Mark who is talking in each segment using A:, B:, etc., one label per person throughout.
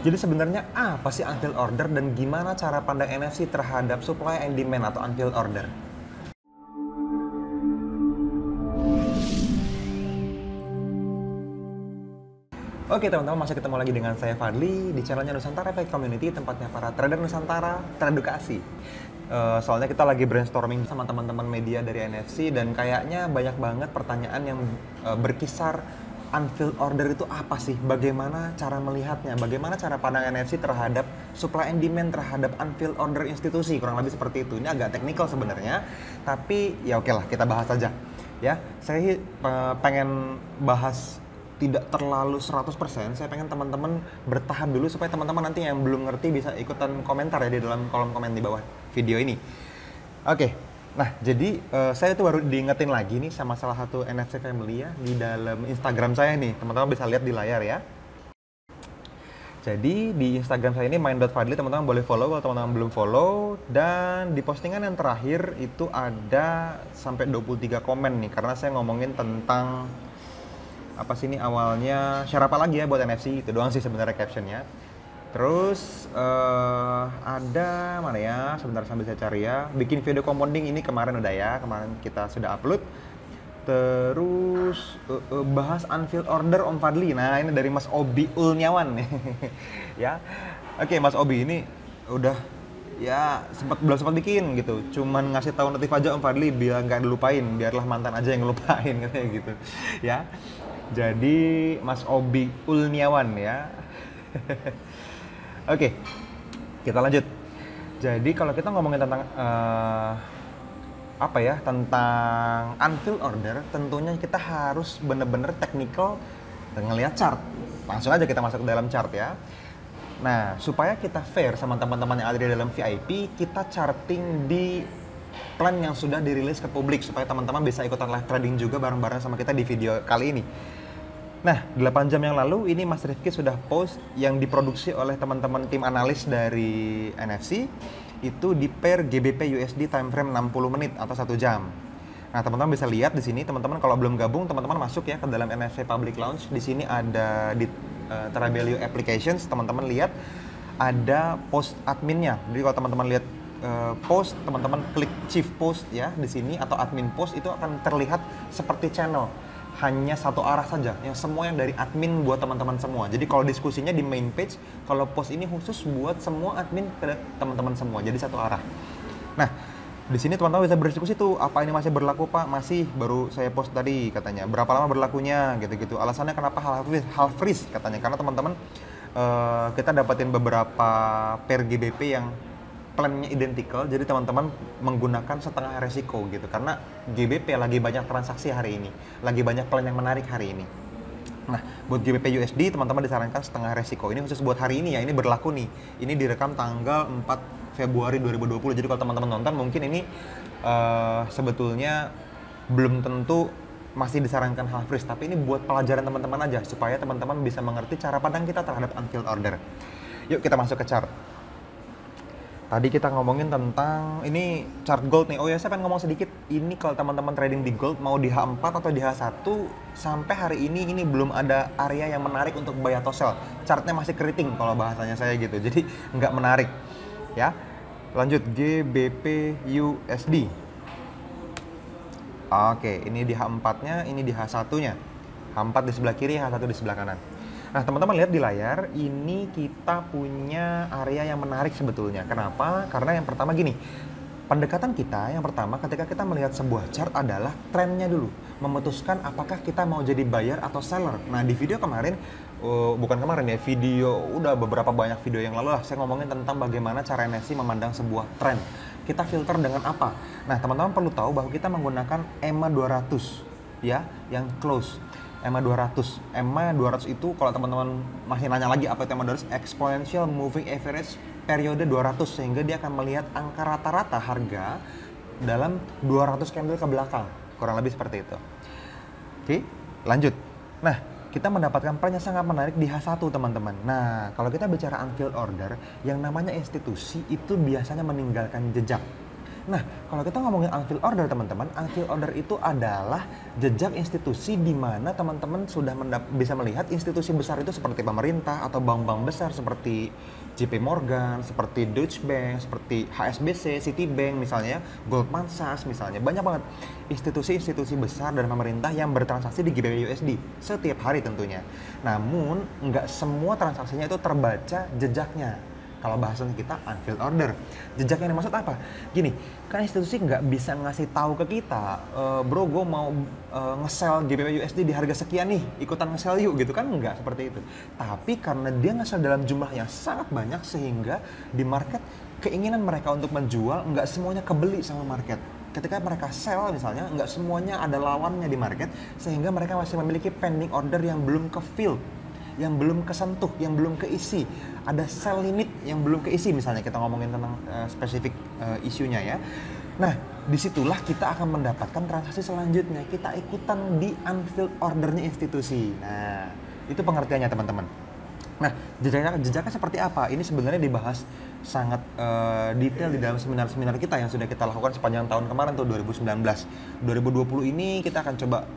A: Jadi sebenarnya apa sih unfilled order dan gimana cara pandang NFC terhadap supply and demand atau unfilled order? Oke teman-teman, masih ketemu lagi dengan saya Fadli di channelnya Nusantara Effect Community, tempatnya para trader Nusantara teredukasi. Soalnya kita lagi brainstorming sama teman-teman media dari NFC dan kayaknya banyak banget pertanyaan yang berkisar unfilled order itu apa sih? Bagaimana cara melihatnya? Bagaimana cara pandang NFC terhadap supply and demand terhadap unfilled order institusi? Kurang lebih seperti itu. Ini agak teknikal sebenarnya, tapi ya oke lah, kita bahas aja. Ya, saya pengen bahas tidak terlalu 100%, saya pengen teman-teman bertahap dulu supaya teman-teman nanti yang belum ngerti bisa ikutan komentar ya di dalam kolom komen di bawah video ini. Oke, nah jadi saya tuh baru diingetin lagi nih sama salah satu NFC Family ya di dalam Instagram saya nih, teman-teman bisa lihat di layar ya. Jadi di Instagram saya ini main.fadli, teman-teman boleh follow kalau teman-teman belum follow. Dan di postingan yang terakhir itu ada sampai 23 komen nih, karena saya ngomongin tentang apa sih ini awalnya share apa lagi ya buat NFC, itu doang sih sebenarnya captionnya. Terus ada mana ya, sebentar sambil saya cari ya, bikin video compounding ini kemarin udah ya, kemarin kita sudah upload. Terus bahas unfilled order Om Fadli, nah ini dari Mas Obi Ulnyawan ya. Oke, Mas Obi ini udah ya belum sempat bikin gitu, cuman ngasih tahu notif aja Om Fadli biar nggak dilupain, biarlah mantan aja yang ngelupain katanya gitu ya. Jadi Mas Obi Ulniawan ya. Oke, kita lanjut. Jadi kalau kita ngomongin tentang apa ya, tentang unfilled order, tentunya kita harus bener-bener technical dan ngelihat chart. Langsung aja kita masuk ke dalam chart ya. Nah, supaya kita fair sama teman-teman yang ada di dalam VIP, kita charting di plan yang sudah dirilis ke publik supaya teman-teman bisa ikutan live trading juga bareng-bareng sama kita di video kali ini. Nah, 8 jam yang lalu ini Mas Rifki sudah post yang diproduksi oleh teman-teman tim analis dari NFC itu di pair GBP USD time frame 60 menit atau 1 jam. Nah, teman-teman bisa lihat di sini, teman-teman kalau belum gabung, teman-teman masuk ya ke dalam NFC Public Launch. Di sini ada di Trabelio Applications, teman-teman lihat ada post adminnya. Jadi kalau teman-teman lihat post, teman-teman klik chief post ya di sini atau admin post, itu akan terlihat seperti channel. Hanya satu arah saja, yang semua yang dari admin buat teman-teman semua. Jadi kalau diskusinya di main page, kalau post ini khusus buat semua admin ke teman-teman semua, jadi satu arah. Nah, di sini teman-teman bisa berdiskusi tuh, apa ini masih berlaku Pak? Masih, baru saya post tadi katanya. Berapa lama berlakunya gitu-gitu. Alasannya kenapa half freeze katanya, karena teman-teman kita dapatin beberapa pair GBP yang plannya identical, jadi teman-teman menggunakan setengah resiko gitu, karena GBP lagi banyak transaksi hari ini, lagi banyak plan yang menarik hari ini. Nah, buat GBP USD teman-teman disarankan setengah resiko. Ini khusus buat hari ini ya, ini berlaku nih. Ini direkam tanggal 4 Februari 2020. Jadi kalau teman-teman nonton mungkin ini sebetulnya belum tentu masih disarankan half freeze, tapi ini buat pelajaran teman-teman aja supaya teman-teman bisa mengerti cara pandang kita terhadap unfilled order. Yuk kita masuk ke chart. Tadi kita ngomongin tentang ini chart gold nih. Oh ya, saya pengen ngomong sedikit. Ini kalau teman-teman trading di gold mau di H4 atau di H1, sampai hari ini belum ada area yang menarik untuk buy atau sell. Chartnya masih keriting kalau bahasanya saya gitu. Jadi nggak menarik. Ya. Lanjut GBP USD. Oke, ini di H4-nya, ini di H1-nya. H4 di sebelah kiri, H1 di sebelah kanan. Nah, teman-teman lihat di layar, ini kita punya area yang menarik sebetulnya. Kenapa? Karena yang pertama gini, pendekatan kita yang pertama ketika kita melihat sebuah chart adalah trennya dulu. Memutuskan apakah kita mau jadi buyer atau seller. Nah, di video kemarin, bukan kemarin ya, video udah beberapa banyak video yang lalu lah, saya ngomongin tentang bagaimana cara NFC memandang sebuah tren. Kita filter dengan apa? Nah, teman-teman perlu tahu bahwa kita menggunakan EMA 200 ya, yang close. EMA 200. EMA 200 itu kalau teman-teman masih nanya lagi apa itu EMA 200, exponential moving average periode 200, sehingga dia akan melihat angka rata-rata harga dalam 200 candle ke belakang. Kurang lebih seperti itu. Oke, lanjut. Nah, kita mendapatkan plan yang sangat menarik di H1 teman-teman. Nah, kalau kita bicara unfilled order, yang namanya institusi itu biasanya meninggalkan jejak. Nah, kalau kita ngomongin unfilled order teman-teman, unfilled order itu adalah jejak institusi di mana teman-teman sudah bisa melihat institusi besar itu seperti pemerintah atau bank-bank besar seperti JP Morgan, seperti Deutsche Bank, seperti HSBC, Citibank misalnya, Goldman Sachs misalnya. Banyak banget institusi-institusi besar dan pemerintah yang bertransaksi di GBP USD setiap hari tentunya. Namun, nggak semua transaksinya itu terbaca jejaknya. Kalau bahasanya kita unfilled order. Jejak yang dimaksud apa? Gini, kan institusi nggak bisa ngasih tahu ke kita, bro gue mau nge-sell GBP USD di harga sekian nih, ikutan nge-sell yuk gitu kan, nggak seperti itu. Tapi karena dia nge-sell dalam jumlah yang sangat banyak sehingga di market keinginan mereka untuk menjual nggak semuanya kebeli sama market. Ketika mereka sell misalnya, nggak semuanya ada lawannya di market sehingga mereka masih memiliki pending order yang belum ke-fill, yang belum kesentuh, yang belum keisi. Ada sell limit yang belum keisi misalnya kita ngomongin tentang spesifik isunya ya. Nah, disitulah kita akan mendapatkan transaksi selanjutnya. Kita ikutan di unfilled ordernya institusi. Nah, itu pengertiannya teman-teman. Nah, jejaknya seperti apa? Ini sebenarnya dibahas sangat detail di dalam seminar-seminar kita yang sudah kita lakukan sepanjang tahun kemarin tuh 2019. 2020 ini kita akan coba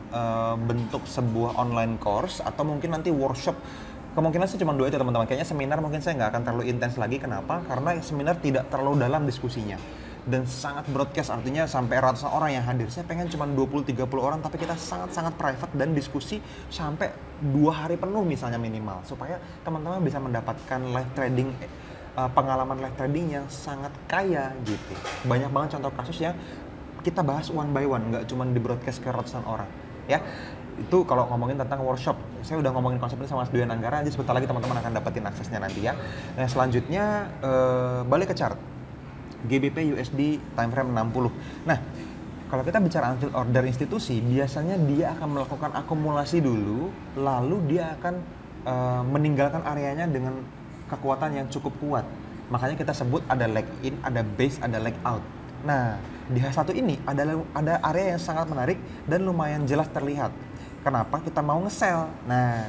A: bentuk sebuah online course atau mungkin nanti workshop. Kemungkinan sih cuma 2 itu teman-teman. Kayaknya seminar mungkin saya nggak akan terlalu intens lagi. Kenapa? Karena seminar tidak terlalu dalam diskusinya. Dan sangat broadcast, artinya sampai ratusan orang yang hadir. Saya pengen cuma 20-30 orang, tapi kita sangat-sangat private dan diskusi sampai 2 hari penuh misalnya minimal. Supaya teman-teman bisa mendapatkan live trading, pengalaman live trading yang sangat kaya gitu. Banyak banget contoh kasus yang kita bahas one by one, nggak cuma di broadcast ke ratusan orang. Ya, itu kalau ngomongin tentang workshop. Saya udah ngomongin konsep ini sama Mas Dwi Nanggara, jadi sebentar lagi teman-teman akan dapetin aksesnya nanti ya. Nah, selanjutnya balik ke chart. GBP USD time frame 60. Nah, kalau kita bicara unfilled order institusi, biasanya dia akan melakukan akumulasi dulu, lalu dia akan meninggalkan areanya dengan kekuatan yang cukup kuat. Makanya kita sebut ada leg in, ada base, ada leg out. Nah, di H1 ini ada area yang sangat menarik dan lumayan jelas terlihat. Kenapa kita mau nge-sell? Nah,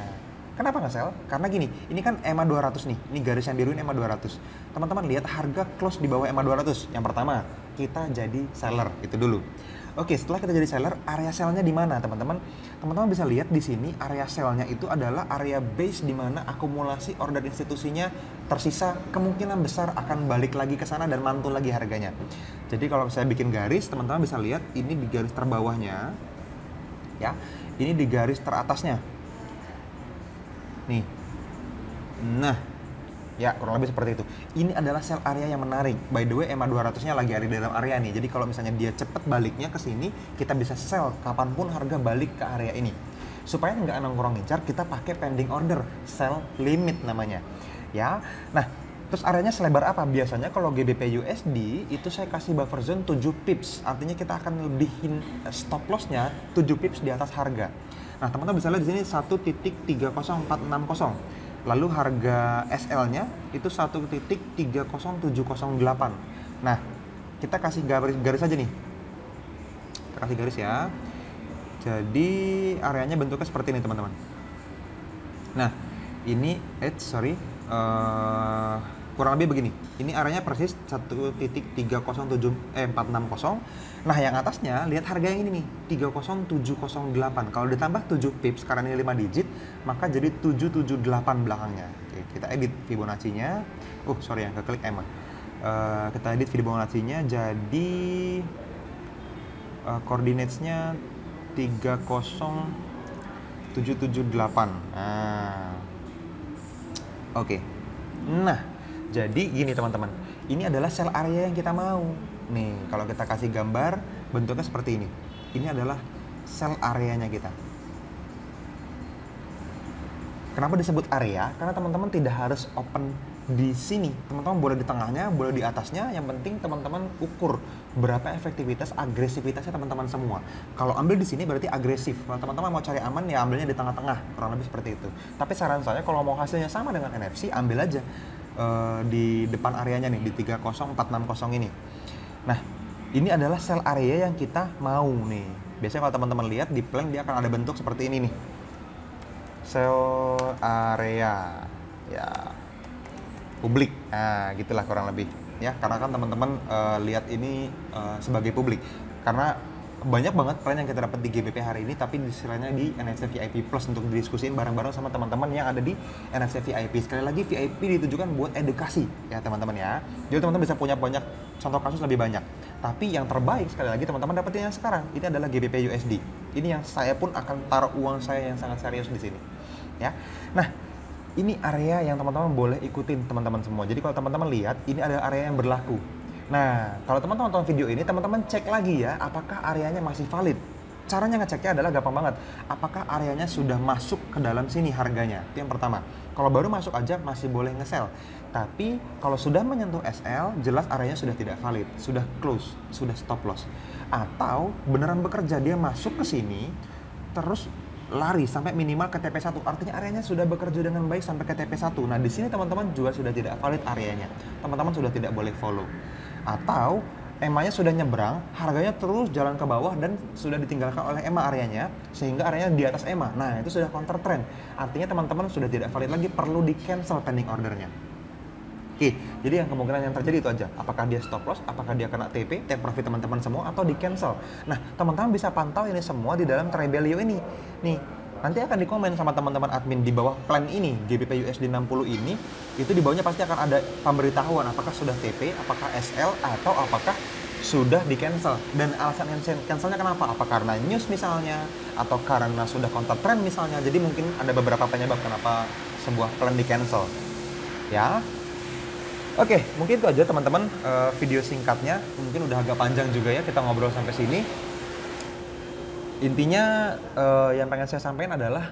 A: kenapa nge-sell? Karena gini, ini kan EMA 200 nih, ini garis yang biru ini EMA 200. Teman-teman lihat harga close di bawah EMA 200. Yang pertama, kita jadi seller, itu dulu. Oke, setelah kita jadi seller, area sell-nya di mana, teman-teman? Teman-teman bisa lihat di sini area sell-nya itu adalah area base di mana akumulasi order institusinya tersisa, kemungkinan besar akan balik lagi ke sana dan mantul lagi harganya. Jadi kalau saya bikin garis, teman-teman bisa lihat ini di garis terbawahnya, ya, ini di garis teratasnya. Nih. Nah, ya kurang lebih seperti itu. Ini adalah sell area yang menarik. By the way, EMA 200-nya lagi ada di dalam area nih. Jadi kalau misalnya dia cepat baliknya ke sini, kita bisa sell kapanpun harga balik ke area ini. Supaya nggak nongkrong ngincar, kita pakai pending order, sell limit namanya. Ya. Nah, terus areanya selebar apa? Biasanya kalau GBP USD itu saya kasih buffer zone 7 pips. Artinya kita akan lebihin stop loss-nya 7 pips di atas harga. Nah, teman-teman bisa lihat di sini 1.30460. Lalu harga SL-nya itu 1.30708. Nah, kita kasih garis aja nih. Kita kasih garis ya. Jadi areanya bentuknya seperti ini, teman-teman. Nah, ini kurang lebih begini. Ini areanya persis 1.307.460. Nah, yang atasnya lihat harga yang ini nih, 30708. Kalau ditambah 7 pips karena ini 5 digit, maka jadi 778 belakangnya. Oke, kita edit Fibonacci-nya. Sorry yang keklik emang. Kita edit Fibonacci-nya jadi coordinates-nya 30778. Nah. Oke. Nah, jadi gini teman-teman, ini adalah sell area yang kita mau. Nih, kalau kita kasih gambar, bentuknya seperti ini. Ini adalah sell areanya kita. Kenapa disebut area? Karena teman-teman tidak harus open di sini. Teman-teman boleh di tengahnya, boleh di atasnya. Yang penting teman-teman ukur berapa efektivitas, agresivitasnya teman-teman semua. Kalau ambil di sini berarti agresif. Kalau teman-teman mau cari aman, ya ambilnya di tengah-tengah. Kurang lebih seperti itu. Tapi saran saya kalau mau hasilnya sama dengan NFC, ambil aja di depan areanya nih, di 30460 ini. Nah, ini adalah sell area yang kita mau nih. Biasanya kalau teman-teman lihat di plank dia akan ada bentuk seperti ini nih. Sell area. Ya. Publik. Nah, gitulah kurang lebih. ya, karena kan teman-teman lihat ini sebagai publik. Karena banyak banget plan yang kita dapat di GBP hari ini, tapi istilahnya di NFC VIP Plus untuk didiskusin bareng-bareng sama teman-teman yang ada di NFC VIP. Sekali lagi, VIP ditujukan buat edukasi ya teman-teman ya. Jadi teman-teman bisa punya banyak contoh kasus lebih banyak. Tapi yang terbaik sekali lagi teman-teman dapetin yang sekarang. Ini adalah GBP USD. Ini yang saya pun akan taruh uang saya yang sangat serius di sini. Ya. Nah, ini area yang teman-teman boleh ikutin teman-teman semua. Jadi kalau teman-teman lihat, ini adalah area yang berlaku. Nah, kalau teman-teman nonton video ini, teman-teman cek lagi ya, apakah areanya masih valid. Caranya ngeceknya adalah gampang banget. Apakah areanya sudah masuk ke dalam sini harganya? Itu yang pertama. Kalau baru masuk aja masih boleh nge-sell. Tapi kalau sudah menyentuh SL, jelas areanya sudah tidak valid, sudah close, sudah stop loss. Atau beneran bekerja, dia masuk ke sini, terus lari sampai minimal ke TP1. Artinya areanya sudah bekerja dengan baik sampai ke TP1. Nah, di sini teman-teman juga sudah tidak valid areanya. Teman-teman sudah tidak boleh follow. Atau EMA-nya sudah nyebrang, harganya terus jalan ke bawah dan sudah ditinggalkan oleh EMA areanya, sehingga areanya di atas EMA. Nah, itu sudah counter trend. Artinya teman-teman sudah tidak valid lagi, perlu di cancel pending ordernya. Oke, jadi yang kemungkinan yang terjadi itu aja. Apakah dia stop loss, apakah dia kena TP, take profit teman-teman semua, atau di cancel. Nah, teman-teman bisa pantau ini semua di dalam Trebelio ini. Nih, nanti akan dikomen sama teman-teman admin di bawah plan ini, GBP USD 60 ini, itu di bawahnya pasti akan ada pemberitahuan apakah sudah TP, apakah SL, atau apakah sudah di cancel. Dan alasan cancelnya kenapa? Apa karena news misalnya, atau karena sudah counter trend misalnya. Jadi mungkin ada beberapa penyebab kenapa sebuah plan di cancel. Ya. Oke, mungkin itu aja teman-teman video singkatnya. Mungkin udah agak panjang juga ya kita ngobrol sampai sini. Intinya yang pengen saya sampaikan adalah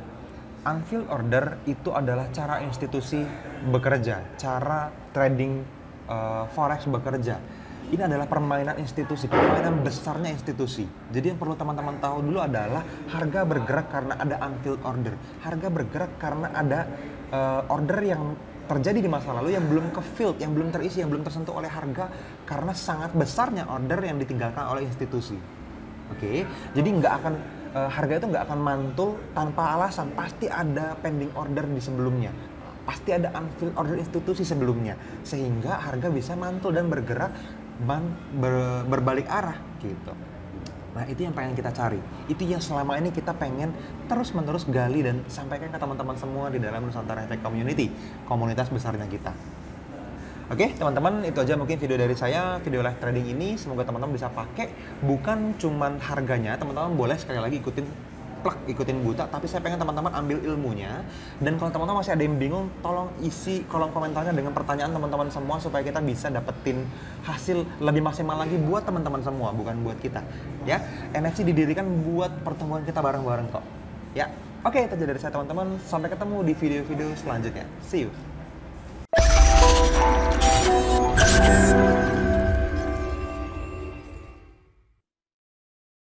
A: unfilled order itu adalah cara institusi bekerja, cara trading forex bekerja. Ini adalah permainan institusi, permainan besarnya institusi. Jadi yang perlu teman-teman tahu dulu adalah harga bergerak karena ada unfilled order. Harga bergerak karena ada order yang terjadi di masa lalu yang belum ke-filled, yang belum terisi, yang belum tersentuh oleh harga karena sangat besarnya order yang ditinggalkan oleh institusi. Oke, jadi harga itu nggak akan mantul tanpa alasan. Pasti ada pending order di sebelumnya, pasti ada unfilled order institusi sebelumnya, sehingga harga bisa mantul dan bergerak berbalik arah gitu. Nah, itu yang pengen kita cari. Itu yang selama ini kita pengen terus-menerus gali dan sampaikan ke teman-teman semua di dalam Nusantara Efek Community, komunitas besarnya kita. Oke, teman-teman, itu aja mungkin video dari saya, video live trading ini. Semoga teman-teman bisa pakai, bukan cuman harganya, teman-teman boleh sekali lagi ikutin buta, tapi saya pengen teman-teman ambil ilmunya. Dan kalau teman-teman masih ada yang bingung, tolong isi kolom komentarnya dengan pertanyaan teman-teman semua supaya kita bisa dapetin hasil lebih maksimal lagi buat teman-teman semua, bukan buat kita. Ya, NFC didirikan buat pertemuan kita bareng-bareng kok. Ya, oke, itu aja dari saya teman-teman. Sampai ketemu di video-video selanjutnya. See you.